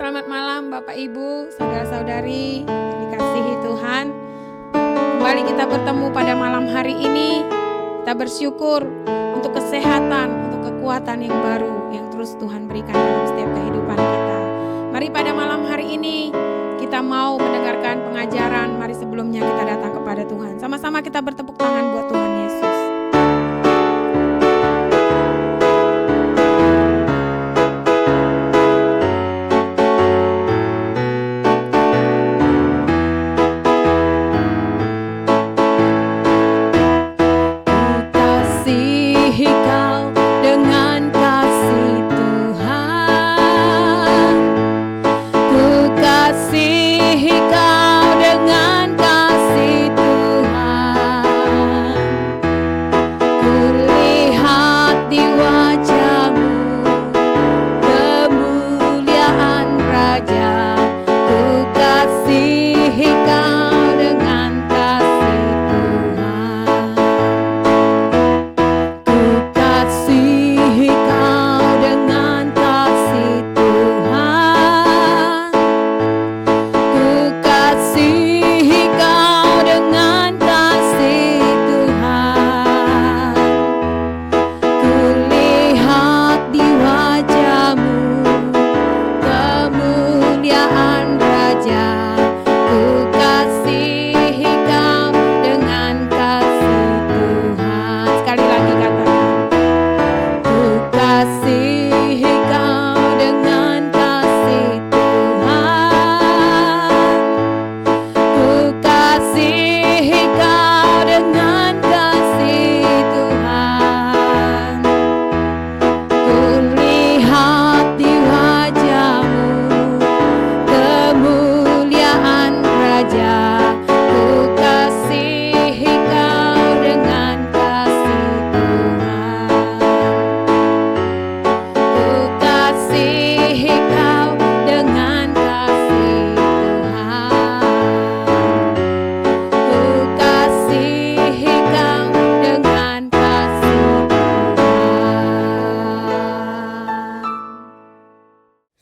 Selamat malam Bapak Ibu, saudara-saudari yang dikasihi Tuhan. Kembali kita bertemu pada malam hari ini. Kita bersyukur untuk kesehatan, untuk kekuatan yang baru yang terus Tuhan berikan dalam setiap kehidupan kita. Mari pada malam hari ini kita mau mendengarkan pengajaran. Mari sebelumnya kita datang kepada Tuhan. Sama-sama kita bertepuk tangan buat Tuhan Yesus.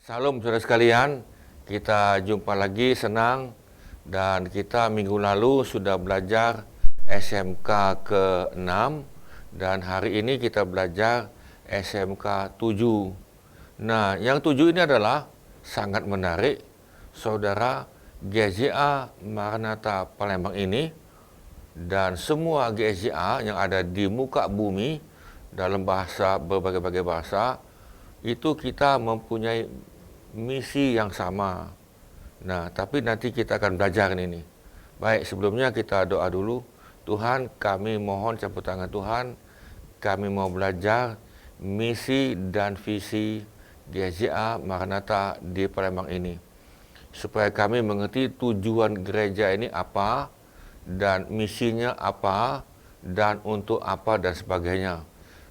Salam saudara sekalian, kita jumpa lagi, senang. Dan kita minggu lalu sudah belajar SMK ke-6 dan hari ini kita belajar SMK 7. Nah, yang 7 ini adalah sangat menarik. Saudara, GZA Maranatha Palembang ini dan semua GZA yang ada di muka bumi dalam berbagai bahasa itu kita mempunyai misi yang sama. Nah, tapi nanti kita akan belajar ini. Baik, sebelumnya kita doa dulu. Tuhan, kami mohon campur tangan Tuhan. Kami mau belajar misi dan visi GZA Maranatha di Palembang ini. Supaya kami mengerti tujuan gereja ini apa, dan misinya apa, dan untuk apa, dan sebagainya.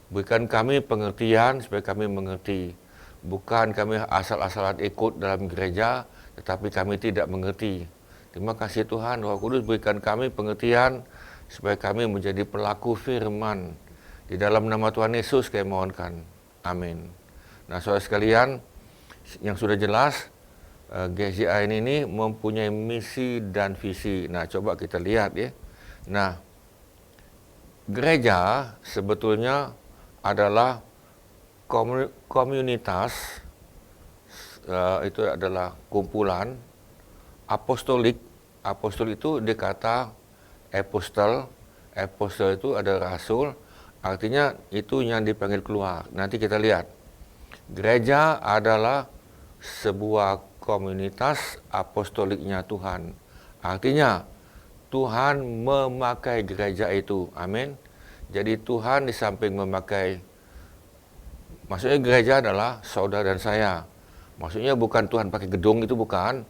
Berikan kami pengertian supaya kami mengerti. Bukan kami asal-asalan ikut dalam gereja, tetapi kami tidak mengerti. Terima kasih Tuhan, Roh Kudus berikan kami pengertian, supaya kami menjadi pelaku firman. Di dalam nama Tuhan Yesus kami mohonkan. Amin. Nah, saudara sekalian, yang sudah jelas, GZA ini mempunyai misi dan visi. Nah, coba kita lihat ya. Nah, gereja sebetulnya adalah komunitas, itu adalah kumpulan apostolik. Apostol itu dikata apostel. Apostel itu ada rasul, artinya itu yang dipanggil keluar. Nanti kita lihat. Gereja adalah sebuah komunitas apostoliknya Tuhan. Artinya Tuhan memakai gereja itu. Amin. Jadi Tuhan di samping memakai, maksudnya gereja adalah saudara dan saya. Maksudnya bukan Tuhan pakai gedung, itu bukan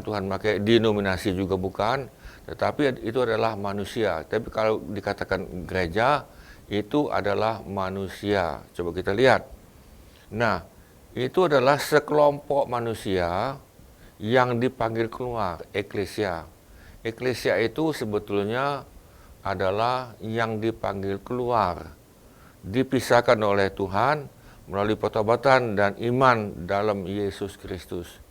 Tuhan pakai denominasi juga bukan, tetapi itu adalah manusia. Tapi kalau dikatakan gereja, itu adalah manusia. Coba kita lihat. Nah, itu adalah sekelompok manusia yang dipanggil keluar, eklesia. Eklesia itu sebetulnya adalah yang dipanggil keluar, dipisahkan oleh Tuhan melalui pertobatan dan iman dalam Yesus Kristus.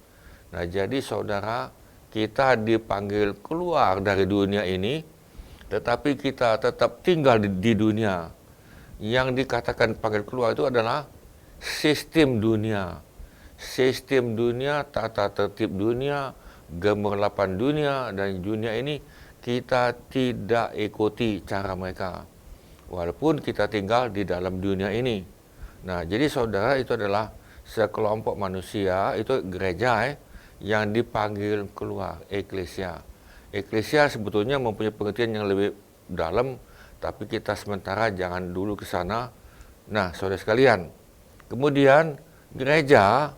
Nah, jadi saudara, kita dipanggil keluar dari dunia ini, tetapi kita tetap tinggal di dunia. Yang dikatakan panggil keluar itu adalah sistem dunia. Sistem dunia, tata tertib dunia, gemerlapan dunia, dan dunia ini kita tidak ikuti cara mereka. Walaupun kita tinggal di dalam dunia ini. Nah, jadi saudara, itu adalah sekelompok manusia, itu gereja yang dipanggil keluar, eklesia. Eklesia sebetulnya mempunyai pengertian yang lebih dalam, tapi kita sementara jangan dulu ke sana. Nah, saudara sekalian, kemudian gereja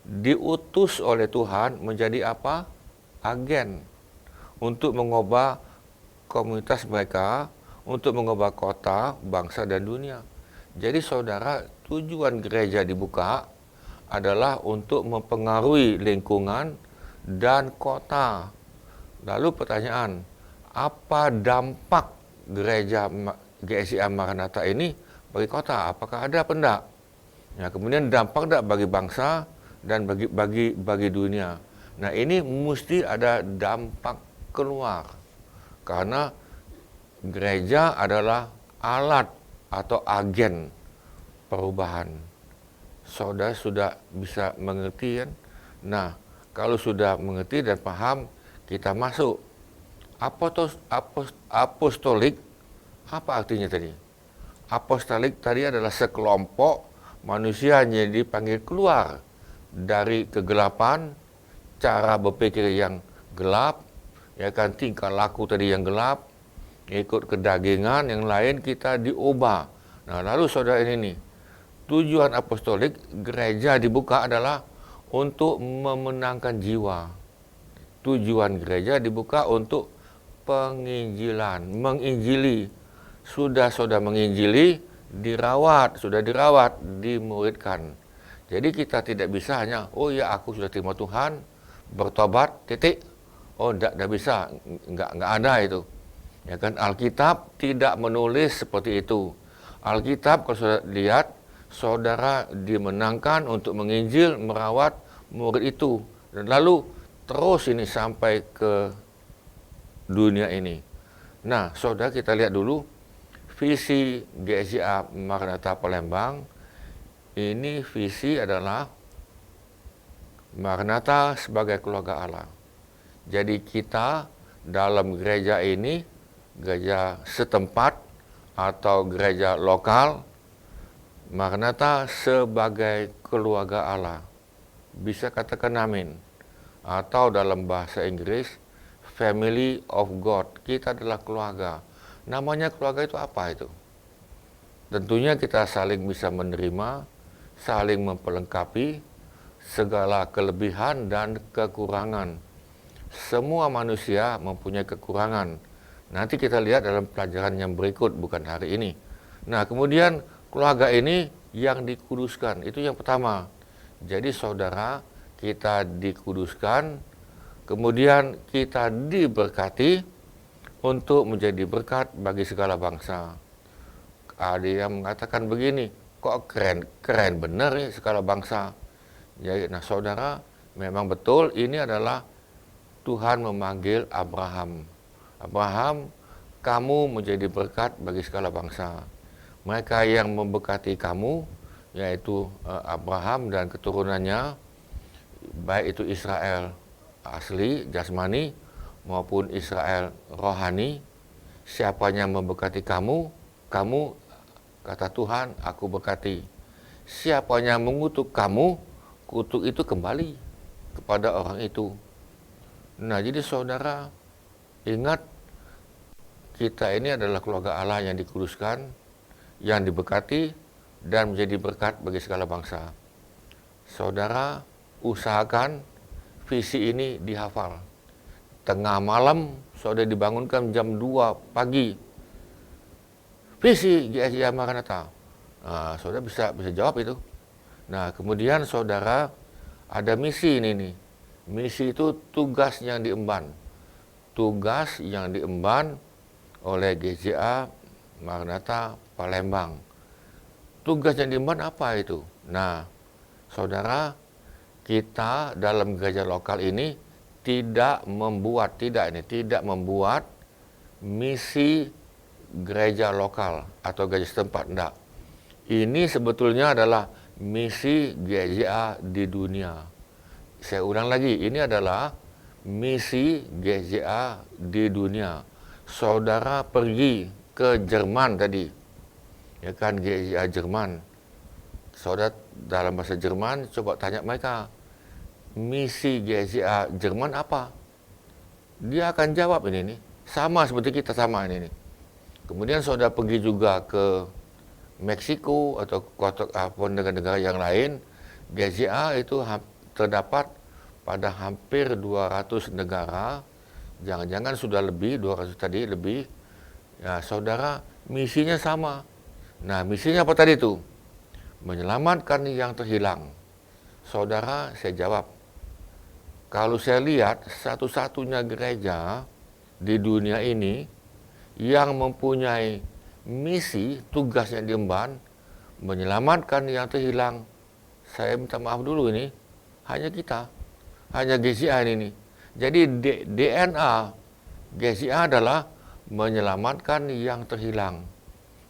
diutus oleh Tuhan menjadi apa? Agen untuk mengubah komunitas mereka, untuk mengubah kota, bangsa, dan dunia. Jadi saudara, tujuan gereja dibuka adalah untuk mempengaruhi lingkungan dan kota. Lalu pertanyaan, apa dampak gereja GSIA Maranatha ini bagi kota? Apakah ada apa enggak? Ya, kemudian dampak enggak bagi bangsa dan bagi dunia. Nah, ini mesti ada dampak keluar. Karena gereja adalah alat atau agen perubahan. Saudara sudah bisa mengerti kan? Nah, kalau sudah mengerti dan paham, kita masuk. Apostolik, apa artinya tadi? Apostolik tadi adalah sekelompok manusia yang dipanggil keluar dari kegelapan, cara berpikir yang gelap, ya kan, tingkah laku tadi yang gelap, ikut kedagingan, yang lain kita diubah. Nah, lalu saudara ini nih, tujuan apostolik gereja dibuka adalah untuk memenangkan jiwa. Tujuan gereja dibuka untuk penginjilan, menginjili. Sudah menginjili, sudah dirawat, dimuridkan. Jadi kita tidak bisa hanya, oh ya aku sudah terima Tuhan, bertobat, titik. Oh tidak bisa, enggak ada itu. Ya kan, Alkitab tidak menulis seperti itu. Alkitab kalau sudah lihat, saudara dimenangkan untuk menginjil, merawat murid itu. Dan lalu terus ini sampai ke dunia ini. Nah, saudara, kita lihat dulu visi GSIA Maranatha Palembang. Ini visi adalah Maranatha sebagai keluarga Allah. Jadi kita dalam gereja ini, gereja setempat atau gereja lokal, Maranatha sebagai keluarga Allah. Bisa katakan amin. Atau dalam bahasa Inggris, family of God. Kita adalah keluarga. Namanya keluarga itu apa itu? Tentunya kita saling bisa menerima, saling memperlengkapi segala kelebihan dan kekurangan. Semua manusia mempunyai kekurangan. Nanti kita lihat dalam pelajaran yang berikut, bukan hari ini. Nah, kemudian keluarga ini yang dikuduskan, itu yang pertama. Jadi saudara, kita dikuduskan, kemudian kita diberkati untuk menjadi berkat bagi segala bangsa. Ada yang mengatakan begini, kok keren benar ya segala bangsa. Jadi, nah saudara, memang betul ini adalah Tuhan memanggil Abraham. Abraham, kamu menjadi berkat bagi segala bangsa. Mereka yang memberkati kamu, yaitu Abraham dan keturunannya, baik itu Israel asli, jasmani, maupun Israel rohani. Siapanya memberkati kamu, kata Tuhan, aku berkati. Siapanya mengutuk kamu, kutuk itu kembali kepada orang itu. Nah, jadi saudara, ingat, kita ini adalah keluarga Allah yang dikuduskan, yang diberkati, dan menjadi berkat bagi segala bangsa. Saudara, usahakan visi ini dihafal. Tengah malam, saudara dibangunkan jam 2 pagi. Visi GSIA Maranatha. Nah, saudara bisa jawab itu. Nah, kemudian saudara, ada misi ini nih. Misi itu tugas yang diemban. Tugas yang diemban oleh GSIA Maranatha Palembang. Tugas yang diemban apa itu? Nah, saudara, kita dalam gereja lokal ini tidak membuat misi gereja lokal atau gereja setempat, enggak. Ini sebetulnya adalah misi GJA di dunia. Saya ulang lagi, ini adalah misi GJA di dunia. Saudara pergi ke Jerman tadi, ya kan, GJA Jerman. Saudara dalam bahasa Jerman, coba tanya mereka, misi GJA Jerman apa? Dia akan jawab ini nih, sama seperti kita sama ini nih. Kemudian saudara pergi juga ke Meksiko atau negara-negara yang lain, GJA itu terdapat pada hampir 200 negara, jangan-jangan sudah lebih, 200 tadi lebih. Ya, saudara, misinya sama. Nah, misinya apa tadi itu? Menyelamatkan yang terhilang. Saudara, saya jawab, kalau saya lihat satu-satunya gereja di dunia ini yang mempunyai misi, tugasnya diemban, menyelamatkan yang terhilang, saya minta maaf dulu ini, hanya kita, hanya GCA ini. Jadi DNA GCA adalah menyelamatkan yang terhilang.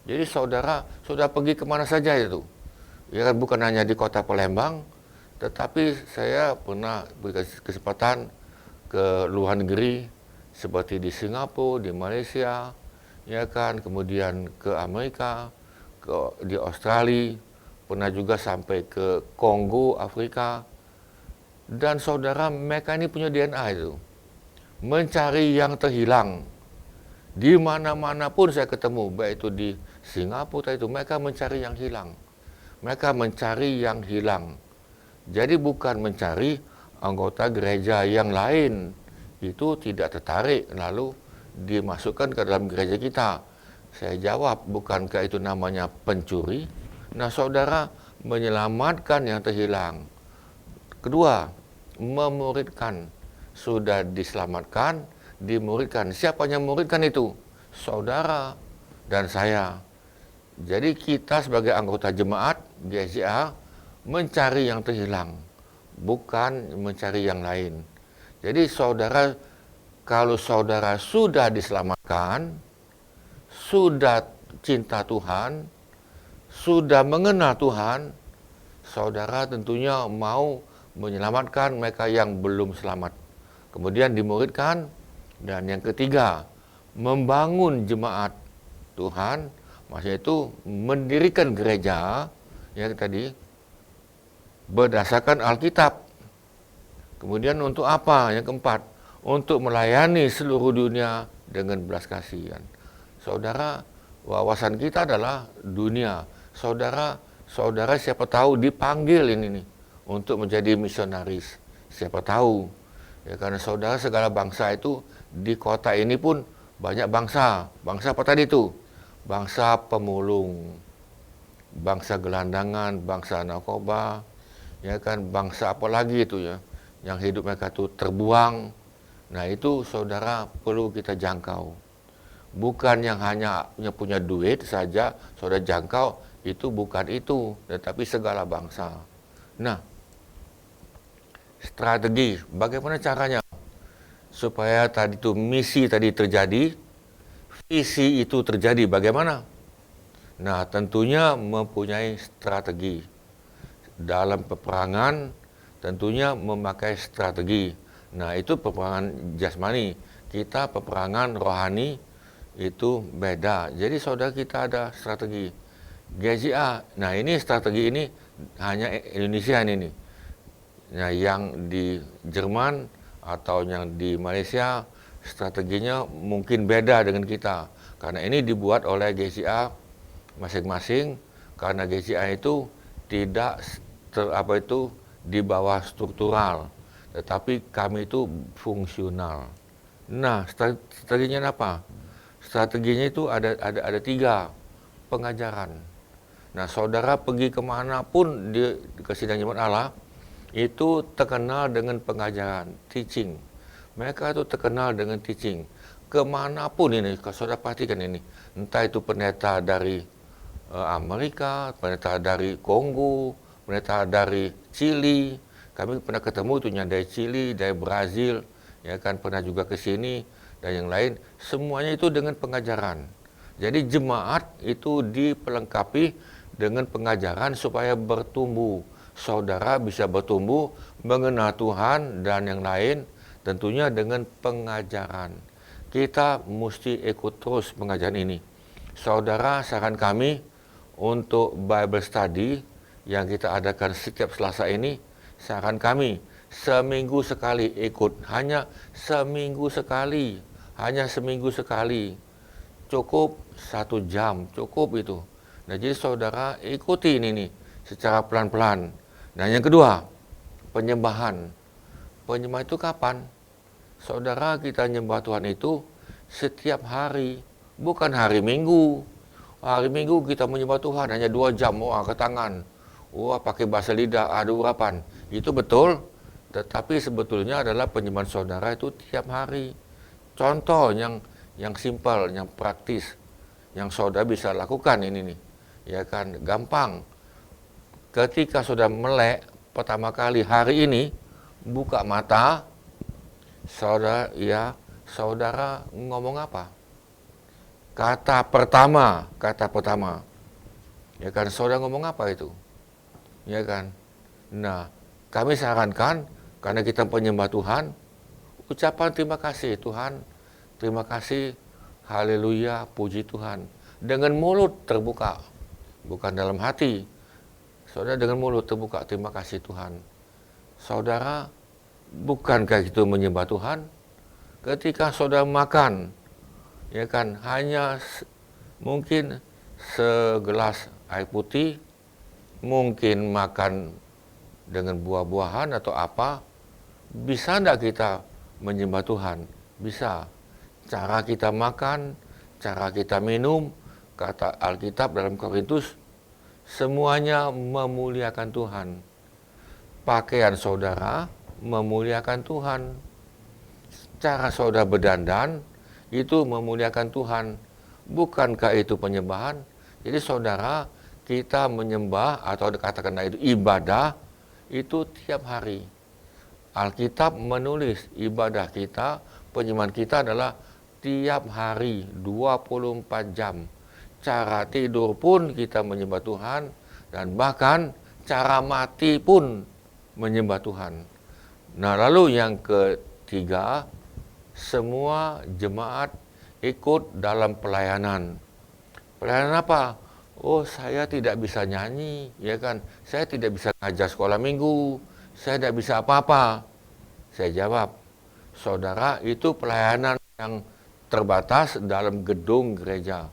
Jadi saudara pergi kemana saja itu. Ya kan, bukan hanya di kota Palembang, tetapi saya pernah berkesempatan ke luar negeri seperti di Singapura, di Malaysia, ya kan, kemudian ke Amerika, di Australia, pernah juga sampai ke Kongo, Afrika. Dan saudara, mereka ini punya DNA itu, mencari yang terhilang. Di mana-mana pun saya ketemu, baik itu di Singapura itu, mereka mencari yang hilang. Mereka mencari yang hilang. Jadi bukan mencari anggota gereja yang lain. Itu tidak tertarik lalu dimasukkan ke dalam gereja kita. Saya jawab, bukankah itu namanya pencuri? Nah, saudara, menyelamatkan yang terhilang. Kedua, memuridkan. Sudah diselamatkan, dimuridkan. Siapa yang memuridkan itu? Saudara dan saya. Jadi kita sebagai anggota jemaat GCA mencari yang terhilang, bukan mencari yang lain. Jadi saudara, kalau saudara sudah diselamatkan, sudah cinta Tuhan, sudah mengenal Tuhan, saudara tentunya mau menyelamatkan mereka yang belum selamat. Kemudian dimuridkan. Dan yang ketiga, membangun jemaat Tuhan, maksudnya itu mendirikan gereja, ya tadi, berdasarkan Alkitab. Kemudian untuk apa? Yang keempat, untuk melayani seluruh dunia dengan belas kasihan. Saudara, wawasan kita adalah dunia. Saudara siapa tahu dipanggil ini nih untuk menjadi misionaris. Siapa tahu. Ya, karena saudara, segala bangsa itu di kota ini pun banyak bangsa. Bangsa apa tadi itu? Bangsa pemulung, bangsa gelandangan, bangsa narkoba, ya kan, bangsa apa lagi itu ya, yang hidup mereka itu terbuang. Nah, itu saudara perlu kita jangkau. Bukan yang hanya punya duit saja saudara jangkau, itu bukan itu, tetapi segala bangsa. Nah, strategi, bagaimana caranya supaya tadi itu misi tadi terjadi, visi itu terjadi, bagaimana? Nah, tentunya mempunyai strategi. Dalam peperangan tentunya memakai strategi. Nah, itu peperangan jasmani. Kita peperangan rohani itu beda. Jadi saudara, kita ada strategi. GCA, nah ini strategi ini hanya Indonesia ini. Nah, yang di Jerman atau yang di Malaysia strateginya mungkin beda dengan kita. Karena ini dibuat oleh GCA masing-masing, karena GCA itu tidak di bawah struktural, tetapi kami itu fungsional. Nah, strateginya apa? Strateginya itu ada 3, pengajaran. Nah, saudara pergi kemanapun di kesidang jemaat Allah, itu terkenal dengan pengajaran, teaching. Mereka itu terkenal dengan teaching. Kemanapun ini, kalau saudara perhatikan ini, entah itu pendeta dari Amerika, pendeta dari Kongo, pendeta dari Chili, Kami pernah ketemu tuh yang dari Chili, dari Brazil, ya kan, pernah juga ke sini dan yang lain. Semuanya itu dengan pengajaran. Jadi jemaat itu dipelengkapi dengan pengajaran supaya bertumbuh. Saudara bisa bertumbuh, mengenal Tuhan dan yang lain, tentunya dengan pengajaran. Kita mesti ikut terus pengajaran ini. Saudara, saran kami untuk Bible Study yang kita adakan setiap Selasa ini, saran kami seminggu sekali ikut, hanya seminggu sekali, cukup 1 jam, cukup itu. Nah, jadi saudara ikuti ini nih secara pelan-pelan. Nah, yang kedua, penyembahan. Penyembahan itu kapan? Saudara, kita nyembah Tuhan itu setiap hari, bukan hari Minggu. Hari Minggu kita menyembah Tuhan hanya 2 jam, wah ke tangan. Wah pakai bahasa lidah, ada urapan. Itu betul, tetapi sebetulnya adalah penyembahan saudara itu tiap hari. Contoh yang simpel, yang praktis, yang saudara bisa lakukan ini nih. Ya kan, gampang. Ketika saudara melek pertama kali hari ini, buka mata, saudara ngomong apa? Kata pertama. Ya kan, saudara ngomong apa itu? Ya kan. Nah, kami sarankan karena kita penyembah Tuhan, ucapan terima kasih Tuhan, terima kasih, haleluya, puji Tuhan. Dengan mulut terbuka, bukan dalam hati. Saudara dengan mulut terbuka, terima kasih Tuhan. Saudara, bukankah itu menyembah Tuhan? Ketika saudara makan, ya kan, hanya mungkin segelas air putih, mungkin makan dengan buah-buahan atau apa, bisa tidak kita menyembah Tuhan? Bisa. Cara kita makan, cara kita minum, kata Alkitab dalam Korintus, semuanya memuliakan Tuhan. Pakaian saudara memuliakan Tuhan. Cara saudara berdandan itu memuliakan Tuhan. Bukankah itu penyembahan? Jadi saudara, kita menyembah atau katakanlah itu ibadah itu tiap hari. Alkitab menulis ibadah kita, penyembahan kita adalah tiap hari 24 jam. Cara tidur pun kita menyembah Tuhan, dan bahkan cara mati pun menyembah Tuhan. Nah, lalu yang ketiga, semua jemaat ikut dalam pelayanan. Pelayanan apa? Oh, saya tidak bisa nyanyi, ya kan? Saya tidak bisa ngajar sekolah minggu, saya tidak bisa apa-apa. Saya jawab, saudara, itu pelayanan yang terbatas dalam gedung gereja.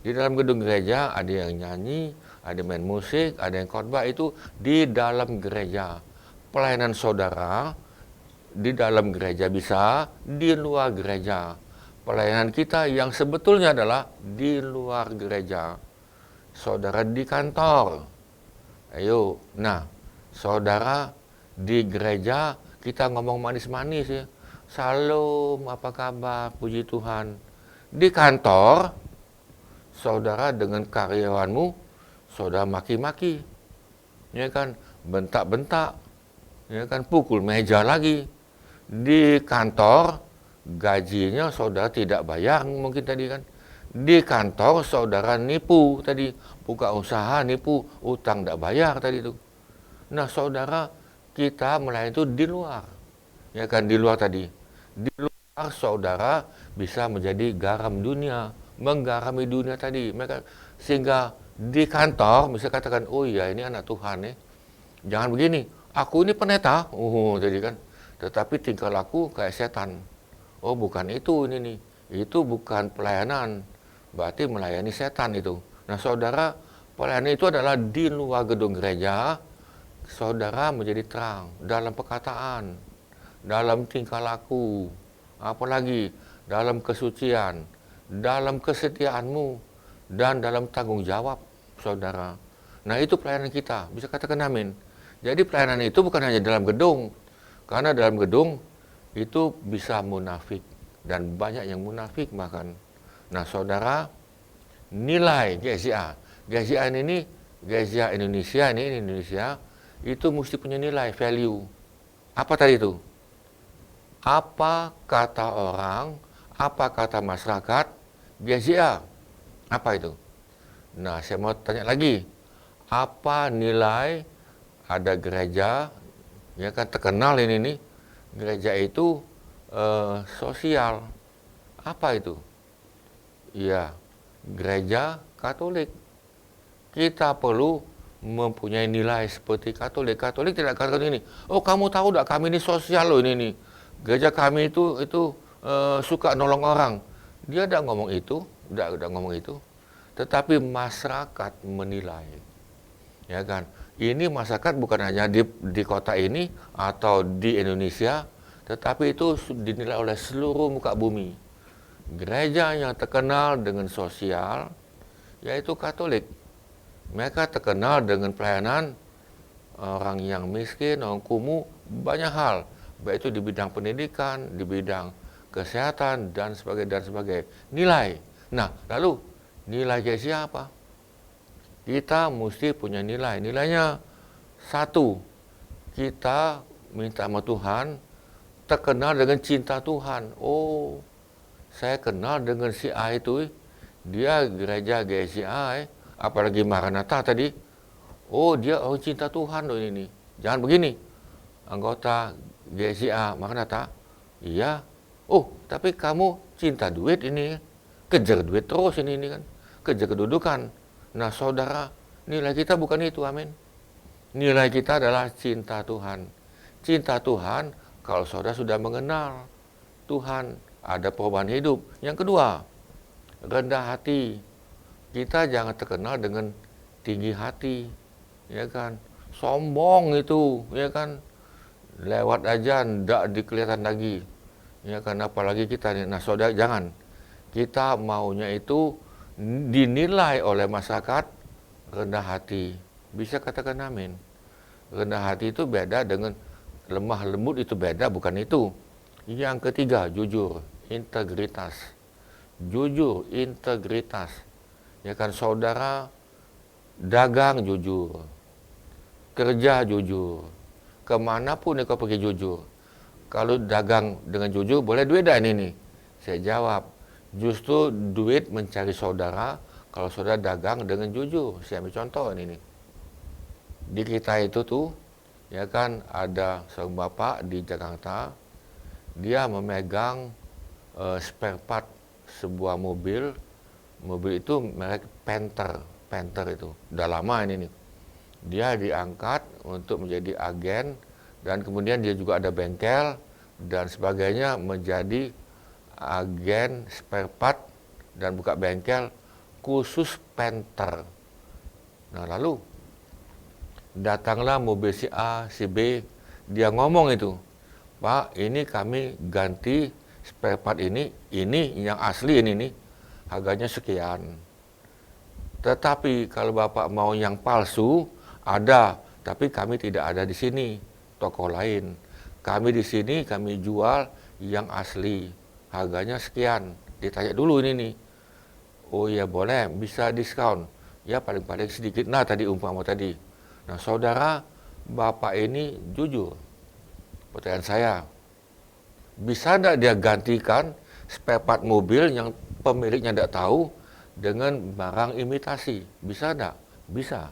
Di dalam gedung gereja ada yang nyanyi, ada yang main musik, ada yang khotbah, itu di dalam gereja. Pelayanan saudara di dalam gereja bisa, di luar gereja. Pelayanan kita yang sebetulnya adalah di luar gereja. Saudara di kantor. Ayo, nah, saudara di gereja kita ngomong manis-manis ya. Salam, apa kabar? Puji Tuhan. Di kantor, saudara dengan karyawanmu, saudara maki-maki. Ya kan, bentak-bentak. Ya kan, pukul meja lagi. Di kantor, gajinya saudara tidak bayar mungkin tadi kan. Di kantor saudara nipu tadi, buka usaha nipu, utang tidak bayar tadi itu. Nah saudara, kita melayani itu di luar. Ya kan, di luar tadi. Di luar saudara bisa menjadi garam dunia, menggarami dunia tadi. Mereka sehingga di kantor bisa katakan, oh iya ini anak Tuhan nih. Jangan begini, aku ini pendeta, jadi kan. Tetapi tingkah laku kayak setan. Oh bukan itu ini nih, itu bukan pelayanan, berarti melayani setan itu. Nah saudara, pelayanan itu adalah di luar gedung gereja, saudara menjadi terang dalam perkataan, dalam tingkah laku, apalagi dalam kesucian, dalam kesetiaanmu, dan dalam tanggung jawab saudara. Nah itu pelayanan kita, bisa katakan amin. Jadi pelayanan itu bukan hanya dalam gedung, karena dalam gedung itu bisa munafik, dan banyak yang munafik bahkan. Nah saudara, nilai GSIA ini, GSIA Indonesia ini Indonesia, itu mesti punya nilai, value. Apa tadi itu? Apa kata orang, apa kata masyarakat, GCA. Apa itu? Nah, saya mau tanya lagi. Apa nilai ada gereja, ya kan terkenal ini nih, gereja itu sosial. Apa itu? Ya, gereja Katolik. Kita perlu mempunyai nilai seperti Katolik. Katolik tidak katakan ini, oh kamu tahu tidak kami ini sosial loh ini nih. Gereja kami itu suka nolong orang. Dia tidak ngomong itu, tidak ngomong itu. Tetapi masyarakat menilai, ya kan? Ini masyarakat bukan hanya di kota ini atau di Indonesia, tetapi itu dinilai oleh seluruh muka bumi. Gereja yang terkenal dengan sosial, yaitu Katolik. Mereka terkenal dengan pelayanan orang yang miskin, orang kumuh, banyak hal. Baik itu di bidang pendidikan, di bidang kesehatan, dan sebagainya. Nilai. Nah, lalu nilai GCA apa? Kita mesti punya nilai. Nilainya satu, kita minta sama Tuhan, terkenal dengan cinta Tuhan. Oh, saya kenal dengan si A itu, dia gereja GCI, apalagi Maranatha tadi. Oh, dia orang cinta Tuhan loh ini. Jangan begini, anggota GCA Maranatha. Iya. Oh, tapi kamu cinta duit ini, kejar duit terus ini kan, kejar kedudukan. Nah, saudara, nilai kita bukan itu, amin. Nilai kita adalah cinta Tuhan. Cinta Tuhan, kalau saudara sudah mengenal Tuhan, ada perubahan hidup. Yang kedua, rendah hati. Kita jangan terkenal dengan tinggi hati, ya kan? Sombong itu, ya kan? Lewat aja ndak dikelihatan lagi, ya kan? Apalagi kita nih. Nah, saudara jangan. Kita maunya itu dinilai oleh masyarakat rendah hati. Bisa katakan amin. Rendah hati itu beda dengan lemah lembut, itu beda, bukan itu. Yang ketiga, jujur, integritas. Jujur, integritas. Ya kan, saudara dagang jujur, kerja jujur, kemanapun kau pergi jujur. Kalau dagang dengan jujur, boleh duit dah ini nih? Saya jawab, justru duit mencari saudara kalau saudara dagang dengan jujur. Saya ambil contoh ini nih. Di kita itu tuh, ya kan, ada seorang bapak di Jakarta, dia memegang spare part sebuah mobil. Mobil itu merek Panther itu. Udah lama ini nih. Dia diangkat untuk menjadi agen, dan kemudian dia juga ada bengkel dan sebagainya, menjadi agen spare part dan buka bengkel khusus Panther. Nah, lalu datanglah mobil si A, si B, dia ngomong itu, Pak, ini kami ganti spare part ini yang asli ini nih, harganya sekian. Tetapi kalau Bapak mau yang palsu, ada, tapi kami tidak ada di sini, toko lain. Kami di sini, kami jual yang asli, harganya sekian. Ditanya dulu ini nih. Oh iya boleh, bisa diskon. Ya paling-paling sedikit. Nah tadi umpama tadi. Nah saudara, Bapak ini jujur. Pertanyaan saya, bisa tidak dia gantikan spare part mobil yang pemiliknya tidak tahu dengan barang imitasi? Bisa tidak? Bisa.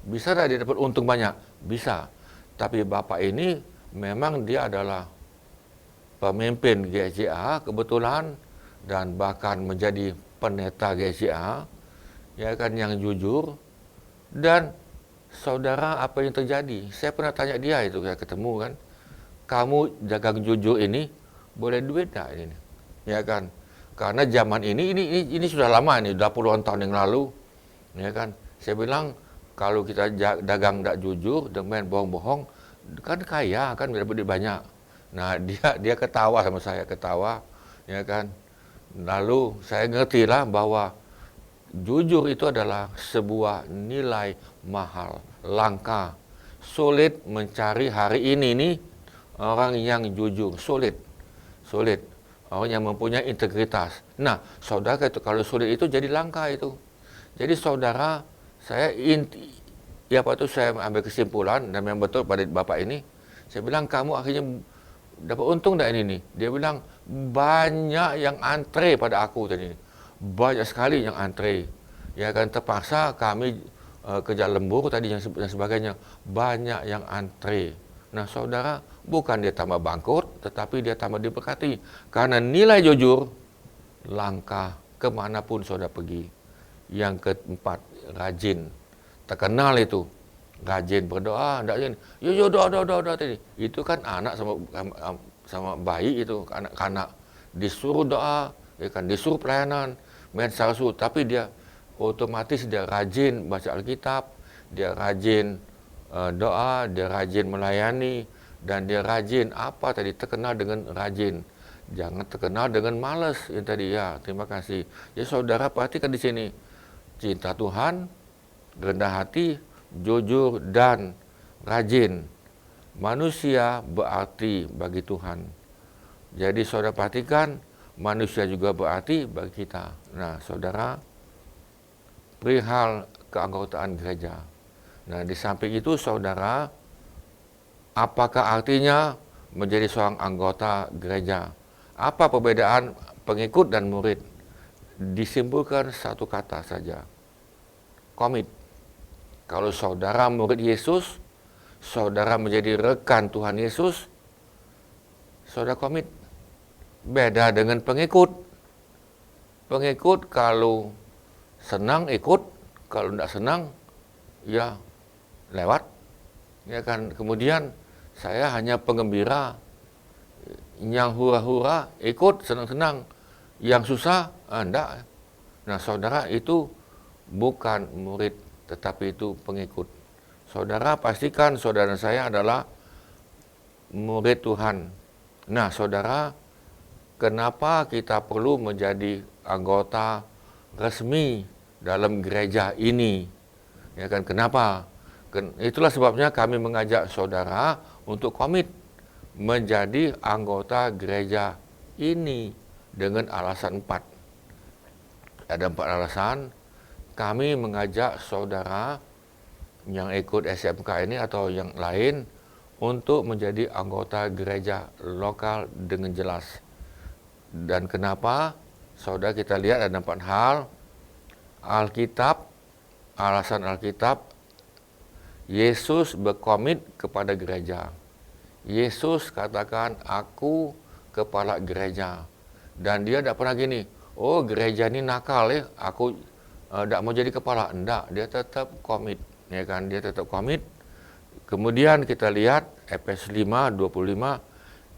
Bisa tidak dia dapat untung banyak? Bisa. Tapi Bapak ini memang dia adalah pemimpin GCA kebetulan, dan bahkan menjadi pendeta GCA, ya kan, yang jujur. Dan saudara, apa yang terjadi? Saya pernah tanya dia itu, saya ketemu kan, kamu dagang jujur ini boleh duit tak ini? Ya kan? Karena zaman ini sudah lama, ini sudah puluhan tahun yang lalu, ya kan? Saya bilang kalau kita dagang tak jujur dan main bohong-bohong, kan kaya kan, dapat duit banyak. Nah dia ketawa sama saya, ketawa, ya kan? Lalu saya ngertilah bahwa jujur itu adalah sebuah nilai mahal, langka, sulit mencari hari ini nih orang yang jujur, sulit. Orang yang mempunyai integritas. Nah, saudara, itu kalau sulit itu jadi langka itu. Jadi saudara, saya ambil kesimpulan, dan memang betul pada Bapak ini, Saya bilang, kamu akhirnya dapat untung tak ini nih? Dia bilang, banyak yang antre pada aku tadi. Banyak sekali yang antre. Ya kan, terpaksa kami kerja lembur tadi dan sebagainya. Banyak yang antre. Nah saudara, bukan dia tambah bangkrut, tetapi dia tambah diberkati. Karena nilai jujur, langkah kemanapun saudara pergi. Yang keempat, rajin. Terkenal itu. Rajin berdoa, tak rajin. Yo doa tadi. Itu kan anak sama bayi itu, anak-anak disuruh doa, ya kan, disuruh pelayanan, main sarsu, tapi dia otomatis dia rajin baca Alkitab, dia rajin doa, dia rajin melayani, dan dia rajin apa tadi, terkenal dengan rajin. Jangan terkenal dengan malas yang tadi ya. Terima kasih. Ya saudara perhatikan di sini. Cinta Tuhan, rendah hati, jujur, dan rajin. Manusia berarti bagi Tuhan. Jadi saudara perhatikan, manusia juga berarti bagi kita. Nah saudara, perihal keanggotaan gereja. Nah di samping itu saudara, apakah artinya menjadi seorang anggota gereja? Apa perbedaan pengikut dan murid? Disimpulkan satu kata saja, komit. Kalau saudara murid Yesus, saudara menjadi rekan Tuhan Yesus, saudara komit. Beda dengan pengikut. Pengikut kalau senang ikut, kalau tidak senang, ya lewat. Ya kan, kemudian saya hanya penggembira, yang hura-hura, ikut senang-senang, yang susah, enggak. Nah saudara, itu bukan murid, tetapi itu pengikut. Saudara pastikan saudara saya adalah murid Tuhan. Nah saudara, kenapa kita perlu menjadi anggota resmi dalam gereja ini? Ya kan, kenapa? Itulah sebabnya kami mengajak saudara untuk komit menjadi anggota gereja ini dengan alasan 4. Ada 4 alasan. Kami mengajak saudara yang ikut SMK ini atau yang lain untuk menjadi anggota gereja lokal dengan jelas. Dan kenapa? Saudara, kita lihat ada 4 hal. Alkitab, alasan Alkitab, Yesus berkomit kepada gereja. Yesus katakan, aku kepala gereja. Dan dia tidak pernah gini, oh gereja ini nakal ya, aku tidak mau jadi kepala. Enggak, dia tetap komit. Ya kan, dia tetap komit. Kemudian kita lihat Efesus 5:25,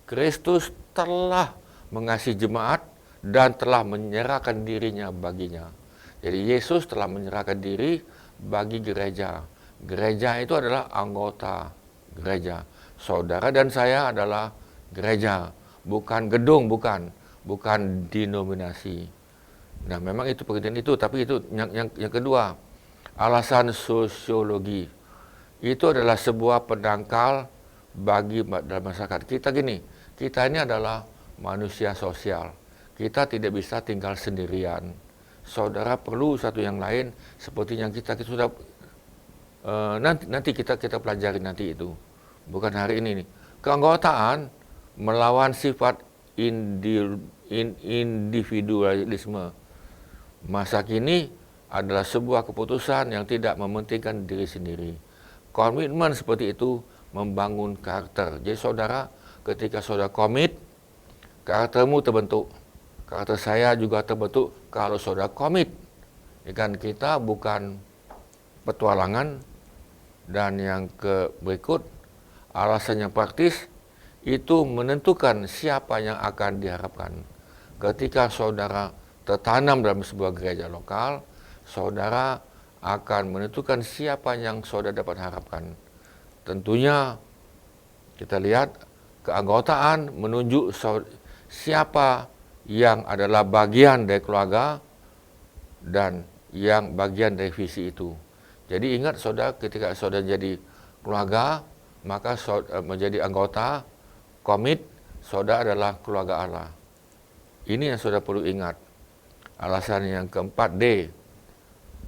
Kristus telah mengasihi jemaat dan telah menyerahkan dirinya baginya. Jadi Yesus telah menyerahkan diri bagi gereja. Gereja itu adalah anggota gereja. Saudara dan saya adalah gereja, bukan gedung, bukan denominasi. Nah, memang itu pengertian itu, tapi itu yang kedua, alasan sosiologi. Itu adalah sebuah pendangkal bagi dalam masyarakat. Kita gini, kita ini adalah manusia sosial. Kita tidak bisa tinggal sendirian. Saudara perlu satu yang lain, seperti yang kita sudah nanti kita pelajari nanti itu. Bukan hari ini nih. Keanggotaan melawan sifat individualisme. Masa kini adalah sebuah keputusan yang tidak mementingkan diri sendiri. Komitmen seperti itu membangun karakter. Jadi saudara, ketika saudara komit, karaktermu terbentuk. Karakter saya juga terbentuk kalau saudara komit. Ya kan, kita bukan petualangan. Dan yang berikut, alasan yang praktis itu menentukan siapa yang akan diharapkan. Ketika saudara tertanam dalam sebuah gereja lokal, saudara akan menentukan siapa yang saudara dapat harapkan. Tentunya kita lihat keanggotaan menunjuk siapa yang adalah bagian dari keluarga dan yang bagian dari visi itu. Jadi ingat saudara, ketika saudara jadi keluarga, maka menjadi anggota, komit, saudara adalah keluarga Allah. Ini yang saudara perlu ingat. Alasan yang keempat, D.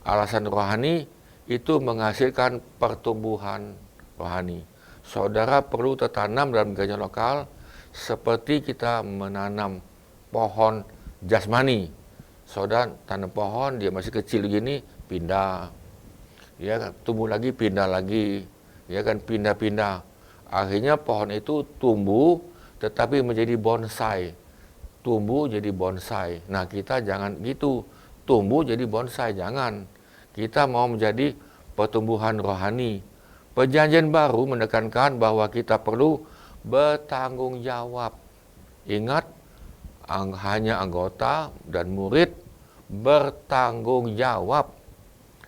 Alasan rohani itu menghasilkan pertumbuhan rohani. saudara perlu tertanam dalam gereja lokal seperti kita menanam pohon jasmani. Saudara tanam pohon, dia masih kecil gini, pindah. Ya kan, tumbuh lagi, pindah lagi. Ya kan, pindah-pindah. Akhirnya pohon itu tumbuh tetapi menjadi bonsai. Tumbuh jadi bonsai. Nah, kita jangan gitu. Tumbuh jadi bonsai, jangan. Kita mau menjadi pertumbuhan rohani. Perjanjian baru menekankan bahwa kita perlu bertanggung jawab. Ingat, hanya anggota dan murid bertanggung jawab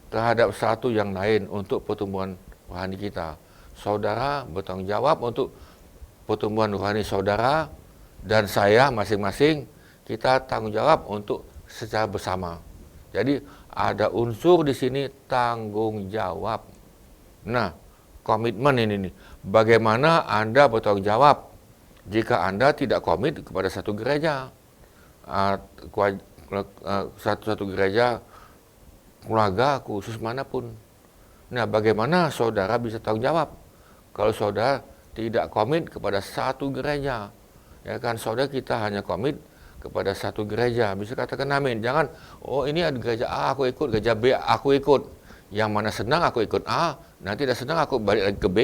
terhadap satu yang lain untuk pertumbuhan rohani kita. Saudara bertanggung jawab untuk pertumbuhan rohani saudara, dan saya masing-masing kita tanggung jawab untuk secara bersama. Jadi ada unsur di sini tanggung jawab. Nah, komitmen ini nih. Bagaimana Anda bertanggung jawab jika Anda tidak komit kepada satu gereja, satu gereja, keluarga khusus manapun. Nah, bagaimana saudara bisa tanggung jawab kalau saudara tidak komit kepada satu gereja? Ya kan, saudara kita hanya komit kepada satu gereja. Bisa katakan amin. Jangan, oh ini ada gereja A aku ikut, gereja B aku ikut. Yang mana senang aku ikut A, nanti tidak senang aku balik lagi ke B,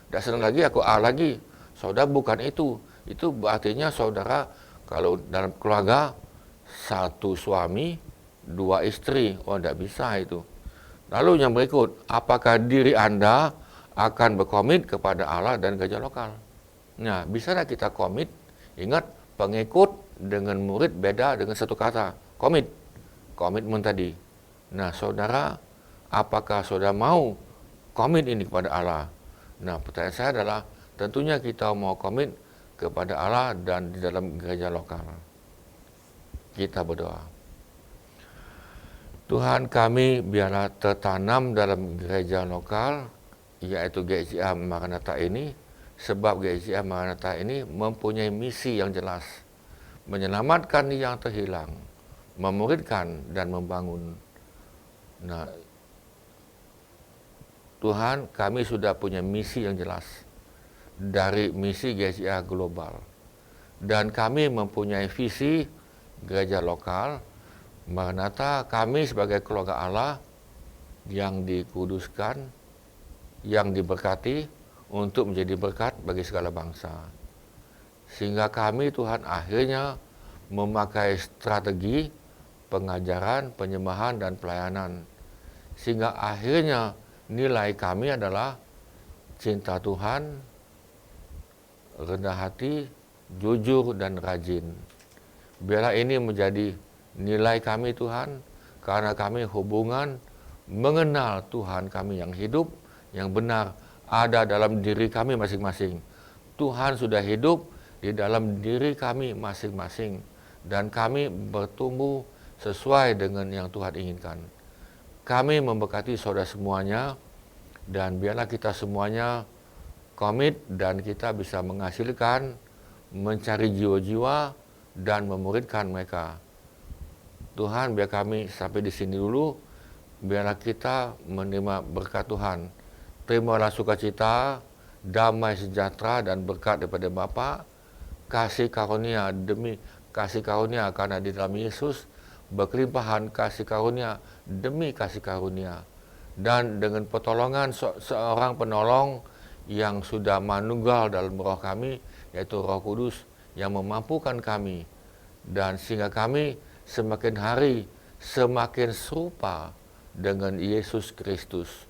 tidak senang lagi aku A lagi. Saudara bukan itu. Itu artinya saudara kalau dalam keluarga satu suami, dua istri. Oh, tidak bisa itu. Lalu yang berikut, apakah diri Anda akan berkomit kepada Allah dan gereja lokal? Nah, bisa tidak kita komit? Ingat, pengikut dengan murid beda dengan satu kata, komit. Komitmen tadi. Nah, saudara, apakah saudara mau komit ini kepada Allah? Nah, pertanyaan saya adalah, tentunya kita mau komit kepada Allah dan di dalam gereja lokal. Kita berdoa. Tuhan kami, biarlah tertanam dalam gereja lokal, yaitu GCA Maranatha ini, sebab GCA Maranatha ini mempunyai misi yang jelas, menyelamatkan yang terhilang, memuridkan dan membangun. Nah, Tuhan, kami sudah punya misi yang jelas dari misi GCA global, dan kami mempunyai visi gereja lokal Maranatha. Kami sebagai keluarga Allah yang dikuduskan, yang diberkati untuk menjadi berkat bagi segala bangsa. Sehingga kami, Tuhan, akhirnya memakai strategi pengajaran, penyembahan, dan pelayanan. Sehingga akhirnya nilai kami adalah cinta Tuhan, rendah hati, jujur, dan rajin. Biarlah ini menjadi nilai kami, Tuhan, karena kami hubungan mengenal Tuhan kami yang hidup, yang benar, ada dalam diri kami masing-masing. Tuhan sudah hidup di dalam diri kami masing-masing, dan kami bertumbuh sesuai dengan yang Tuhan inginkan. Kami memberkati saudara semuanya, dan biarlah kita semuanya komit dan kita bisa menghasilkan, mencari jiwa-jiwa dan memuridkan mereka. Tuhan, biar kami sampai di sini dulu, biarlah kita menerima berkat Tuhan. Terimalah sukacita, damai sejahtera dan berkat daripada Bapa, kasih karunia demi kasih karunia karena di dalam Yesus berkelimpahan kasih karunia demi kasih karunia. Dan dengan pertolongan seorang penolong yang sudah manunggal dalam roh kami, yaitu Roh Kudus yang memampukan kami, dan sehingga kami semakin hari semakin serupa dengan Yesus Kristus.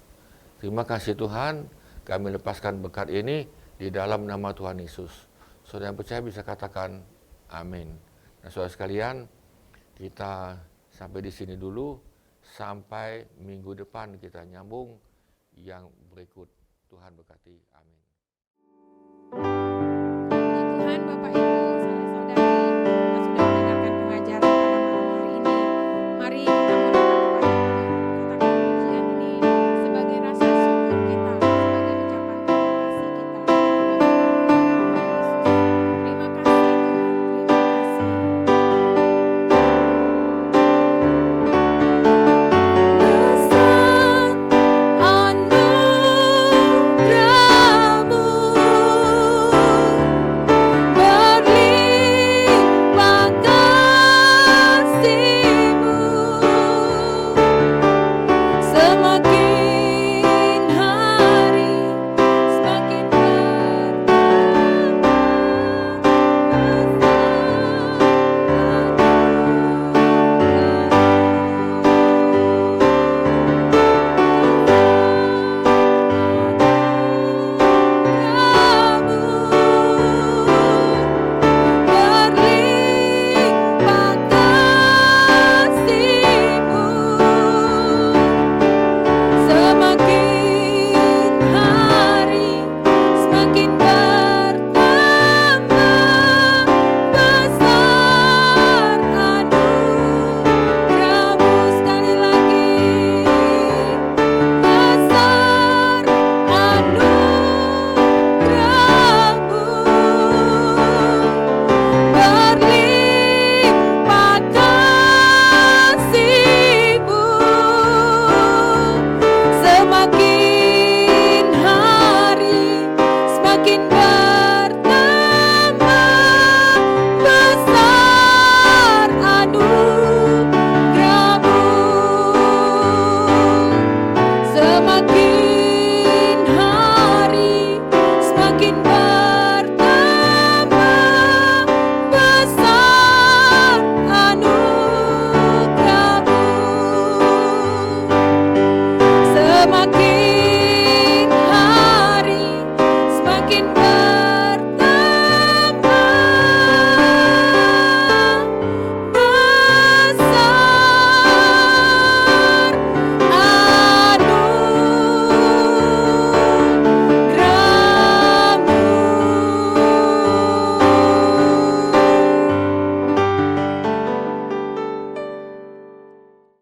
Terima kasih Tuhan, kami lepaskan berkat ini di dalam nama Tuhan Yesus. Saudara yang percaya bisa katakan amin. Nah, saudara sekalian, kita sampai di sini dulu, sampai minggu depan kita nyambung yang berikut. Tuhan berkati, amin.